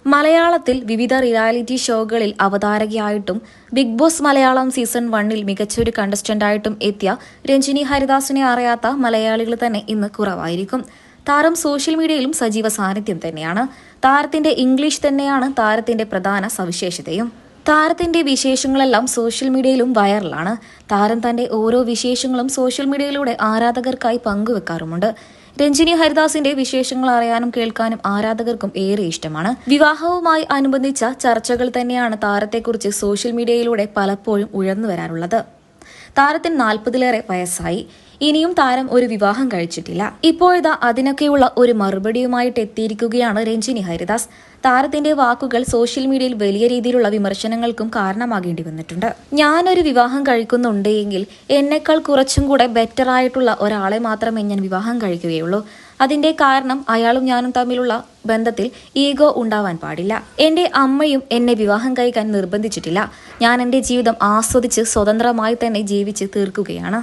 മലയാളത്തിൽ വിവിധ റിയാലിറ്റി ഷോകളിൽ അവതാരകയായിട്ടും ബിഗ് ബോസ് മലയാളം സീസൺ 1 മികച്ചൊരു കണ്ടസ്റ്റന്റായിട്ടും എത്തിയ രഞ്ജിനി ഹരിദാസിനെ അറിയാത്ത മലയാളികൾ തന്നെ ഇന്ന് കുറവായിരിക്കും. താരം സോഷ്യൽ മീഡിയയിലും സജീവ സാന്നിധ്യം തന്നെയാണ്. താരത്തിന്റെ ഇംഗ്ലീഷ് തന്നെയാണ് താരത്തിന്റെ പ്രധാന സവിശേഷതയും. താരത്തിന്റെ വിശേഷങ്ങളെല്ലാം സോഷ്യൽ മീഡിയയിലും വൈറലാണ്. താരം തന്റെ ഓരോ വിശേഷങ്ങളും സോഷ്യൽ മീഡിയയിലൂടെ ആരാധകർക്കായി പങ്കുവെക്കാറുമുണ്ട്. രഞ്ജിനി ഹരിദാസിന്റെ വിശേഷങ്ങൾ അറിയാനും കേൾക്കാനും ആരാധകർക്കും ഏറെ ഇഷ്ടമാണ്. വിവാഹവുമായി അനുബന്ധിച്ച ചർച്ചകൾ തന്നെയാണ് താരത്തെക്കുറിച്ച് സോഷ്യൽ മീഡിയയിലൂടെ പലപ്പോഴും ഉയർന്നു വരാറുള്ളത്. താരത്തിന് 40-ലേറെ വയസ്സായി. ഇനിയും താരം ഒരു വിവാഹം കഴിച്ചിട്ടില്ല. ഇപ്പോഴിതാ അതിനൊക്കെയുള്ള ഒരു മറുപടിയുമായിട്ട് എത്തിയിരിക്കുകയാണ് രഞ്ജിനി ഹരിദാസ്. താരത്തിന്റെ വാക്കുകൾ സോഷ്യൽ മീഡിയയിൽ വലിയ രീതിയിലുള്ള വിമർശനങ്ങൾക്കും കാരണമാകേണ്ടി വന്നിട്ടുണ്ട്. ഞാനൊരു വിവാഹം കഴിക്കുന്നുണ്ട് എങ്കിൽ എന്നെക്കാൾ കുറച്ചും കൂടെ ബെറ്റർ ആയിട്ടുള്ള ഒരാളെ മാത്രമേ ഞാൻ വിവാഹം കഴിക്കുകയുള്ളൂ. അതിന്റെ കാരണം അയാളും ഞാനും തമ്മിലുള്ള ബന്ധത്തിൽ ഈഗോ ഉണ്ടാവാൻ പാടില്ല. എന്റെ അമ്മയും എന്നെ വിവാഹം കഴിക്കാൻ നിർബന്ധിച്ചിട്ടില്ല. ഞാൻ എന്റെ ജീവിതം ആസ്വദിച്ച് സ്വതന്ത്രമായി തന്നെ ജീവിച്ച് തീർക്കുകയാണ്.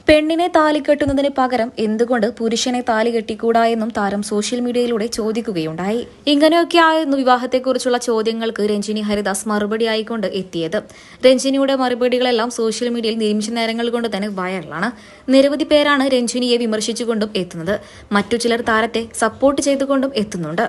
പെണ്ണിനെ താലി കെട്ടുന്നതിന് പകരം എന്തുകൊണ്ട് പുരുഷനെ താലി കെട്ടിക്കൂടാ എന്നും താരം സോഷ്യൽ മീഡിയയിലൂടെ ചോദിക്കുകയുണ്ടായി. ഇങ്ങനെയൊക്കെയായിരുന്നു വിവാഹത്തെക്കുറിച്ചുള്ള ചോദ്യങ്ങൾക്ക് രഞ്ജിനി ഹരിദാസ് മറുപടി ആയിക്കൊണ്ട് എത്തിയത്. രഞ്ജിനിയുടെ മറുപടികളെല്ലാം സോഷ്യൽ മീഡിയയിൽ നിമിഷ നേരങ്ങൾ കൊണ്ട് തന്നെ വൈറലാണ്. നിരവധി പേരാണ് രഞ്ജിനിയെ വിമർശിച്ചുകൊണ്ടും എത്തുന്നത്. മറ്റു ചിലർ താരത്തെ സപ്പോർട്ട് ചെയ്തുകൊണ്ടും എത്തുന്നുണ്ട്.